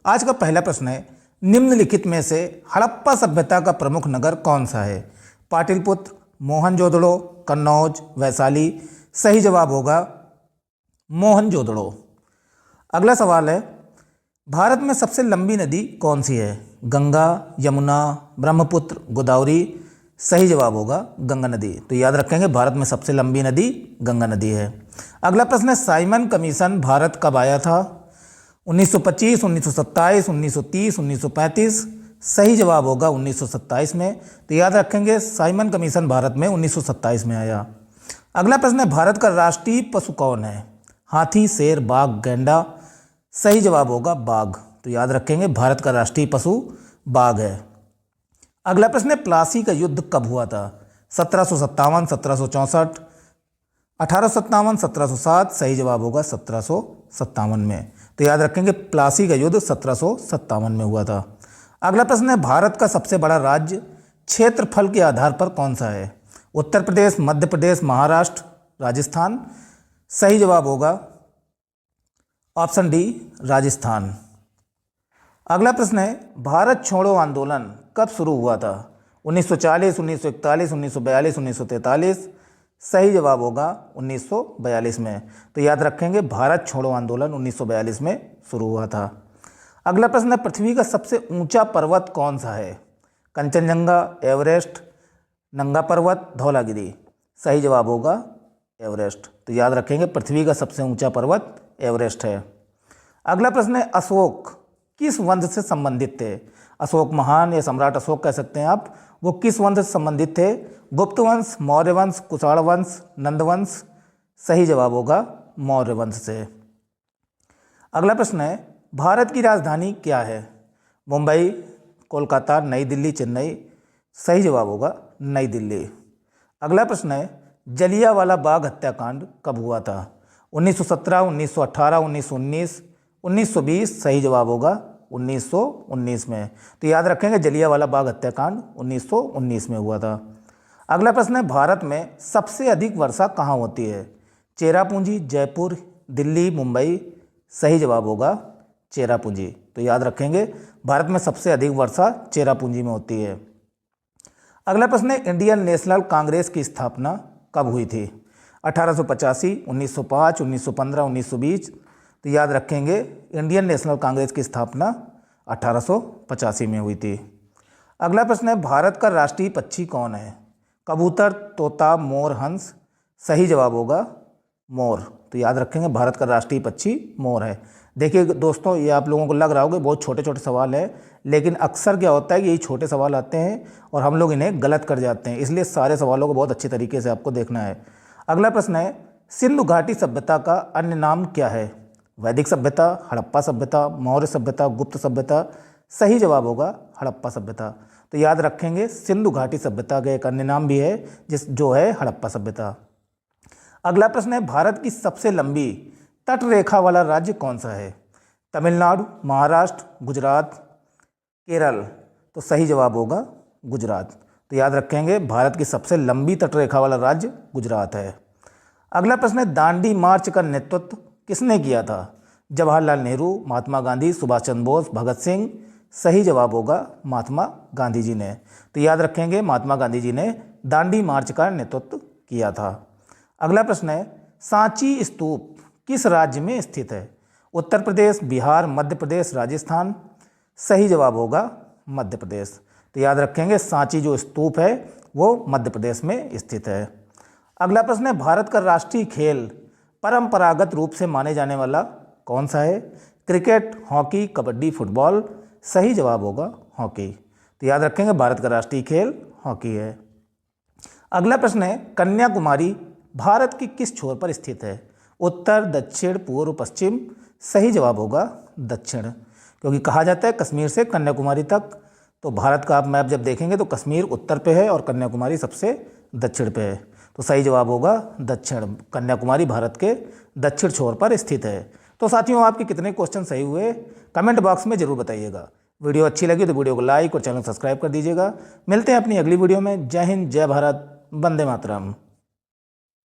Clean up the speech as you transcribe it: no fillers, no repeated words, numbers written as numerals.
आज का पहला प्रश्न है, निम्नलिखित में से हड़प्पा सभ्यता का प्रमुख नगर कौन सा है? पाटलिपुत्र, मोहनजोदड़ो, कन्नौज, वैशाली। सही जवाब होगा मोहनजोदड़ो। अगला सवाल है, भारत में सबसे लंबी नदी कौन सी है? गंगा, यमुना, ब्रह्मपुत्र, गोदावरी। सही जवाब होगा गंगा नदी। तो याद रखेंगे, भारत में सबसे लंबी नदी गंगा नदी है। अगला प्रश्न है, साइमन कमीशन भारत कब आया था? 1925, 1927, 1930, 1935। सही जवाब होगा 1927 में। तो याद रखेंगे, साइमन कमीशन भारत में 1927 में आया। अगला प्रश्न है, भारत का राष्ट्रीय पशु कौन है? हाथी, शेर, बाघ, गैंडा। सही जवाब होगा बाघ। तो याद रखेंगे, भारत का राष्ट्रीय पशु बाघ है। अगला प्रश्न है, प्लासी का युद्ध कब हुआ था? 1757, 1764, 1857, 1707। सही जवाब होगा 1757 में। तो याद रखेंगे, प्लासी का युद्ध 1757 में हुआ था। अगला प्रश्न है, भारत का सबसे बड़ा राज्य क्षेत्रफल के आधार पर कौन सा है? उत्तर प्रदेश, मध्य प्रदेश, महाराष्ट्र, राजस्थान। सही जवाब होगा ऑप्शन डी, राजस्थान। अगला प्रश्न है, भारत छोड़ो आंदोलन कब शुरू हुआ था? 1940, 1941, 1942, 1943। सही जवाब होगा 1942 में। तो याद रखेंगे, भारत छोड़ो आंदोलन 1942 में शुरू हुआ था। अगला प्रश्न है, पृथ्वी का सबसे ऊंचा पर्वत कौन सा है? कंचनजंगा, एवरेस्ट, नंगा पर्वत, धौलागिरी। सही जवाब होगा एवरेस्ट। तो याद रखेंगे, पृथ्वी का सबसे ऊंचा पर्वत एवरेस्ट है। अगला प्रश्न है, अशोक किस वंश से संबंधित थे? अशोक महान या सम्राट अशोक कह सकते हैं आप। वो किस वंश से संबंधित थे? गुप्त वंश, मौर्य वंश, कुषाण वंश, नंद वंश। सही जवाब होगा मौर्य वंश से। अगला प्रश्न है, भारत की राजधानी क्या है? मुंबई, कोलकाता, नई दिल्ली, चेन्नई। सही जवाब होगा नई दिल्ली। अगला प्रश्न है, जलियांवाला बाग हत्याकांड कब हुआ था? 1917, 1918, 1919, 1920। सही जवाब होगा 1919 में। तो याद रखेंगे, जलियांवाला बाग हत्याकांड 1919 में हुआ था। अगला प्रश्न है, भारत में सबसे अधिक वर्षा कहाँ होती है? चेरापूंजी, जयपुर, दिल्ली, मुंबई। सही जवाब होगा चेरापूंजी। तो याद रखेंगे, भारत में सबसे अधिक वर्षा चेरापूंजी में होती है। अगला प्रश्न है, इंडियन नेशनल कांग्रेस की स्थापना कब हुई थी? 1885, 1905, 1915, 1920। तो याद रखेंगे, इंडियन नेशनल कांग्रेस की स्थापना 1885 में हुई थी। अगला प्रश्न है, भारत का राष्ट्रीय पक्षी कौन है? कबूतर, तोता, मोर, हंस। सही जवाब होगा मोर। तो याद रखेंगे, भारत का राष्ट्रीय पक्षी मोर है। देखिए दोस्तों, ये आप लोगों को लग रहा होगा बहुत छोटे छोटे सवाल है, लेकिन अक्सर क्या होता है कि यही छोटे सवाल आते हैं और हम लोग इन्हें गलत कर जाते हैं, इसलिए सारे सवालों को बहुत अच्छे तरीके से आपको देखना है। अगला प्रश्न है, सिंधु घाटी सभ्यता का अन्य नाम क्या है? वैदिक सभ्यता, हड़प्पा सभ्यता, मौर्य सभ्यता, गुप्त सभ्यता। सही जवाब होगा हड़प्पा सभ्यता। तो याद रखेंगे, सिंधु घाटी सभ्यता का एक अन्य नाम भी है जो है हड़प्पा सभ्यता। अगला प्रश्न है, भारत की सबसे लंबी तट रेखा वाला राज्य कौन सा है? तमिलनाडु, महाराष्ट्र, गुजरात, केरल। तो सही जवाब होगा गुजरात। तो याद रखेंगे, भारत की सबसे लंबी तट रेखा वाला राज्य गुजरात है। अगला प्रश्न है, दांडी मार्च का नेतृत्व किसने किया था? जवाहरलाल नेहरू, महात्मा गांधी, सुभाष चंद्र बोस, भगत सिंह। सही जवाब होगा महात्मा गांधी जी ने। तो याद रखेंगे, महात्मा गांधी जी ने दांडी मार्च का नेतृत्व किया था। अगला प्रश्न है, सांची स्तूप किस राज्य में स्थित है? उत्तर प्रदेश, बिहार, मध्य प्रदेश, राजस्थान। सही जवाब होगा मध्य प्रदेश। तो याद रखेंगे, सांची जो स्तूप है वो मध्य प्रदेश में स्थित है। अगला प्रश्न है, भारत का राष्ट्रीय खेल परंपरागत रूप से माने जाने वाला कौन सा है? Cricket, hockey, kabaddi, football. सही जवाब होगा हॉकी। तो याद रखेंगे, भारत का राष्ट्रीय खेल हॉकी है। अगला प्रश्न है, कन्याकुमारी भारत की किस छोर पर स्थित है? उत्तर, दक्षिण, पूर्व, पश्चिम। सही जवाब होगा दक्षिण, क्योंकि कहा जाता है कश्मीर से कन्याकुमारी तक। तो भारत का आप मैप जब देखेंगे तो कश्मीर उत्तर पे है और कन्याकुमारी सबसे दक्षिण पे है। तो सही जवाब होगा दक्षिण। कन्याकुमारी भारत के दक्षिण छोर पर स्थित है। तो साथियों, आपके कितने क्वेश्चन सही हुए कमेंट बॉक्स में जरूर बताइएगा। वीडियो अच्छी लगी तो वीडियो को लाइक और चैनल सब्सक्राइब कर दीजिएगा। मिलते हैं अपनी अगली वीडियो में। जय हिंद, जय भारत, वंदे मातरम।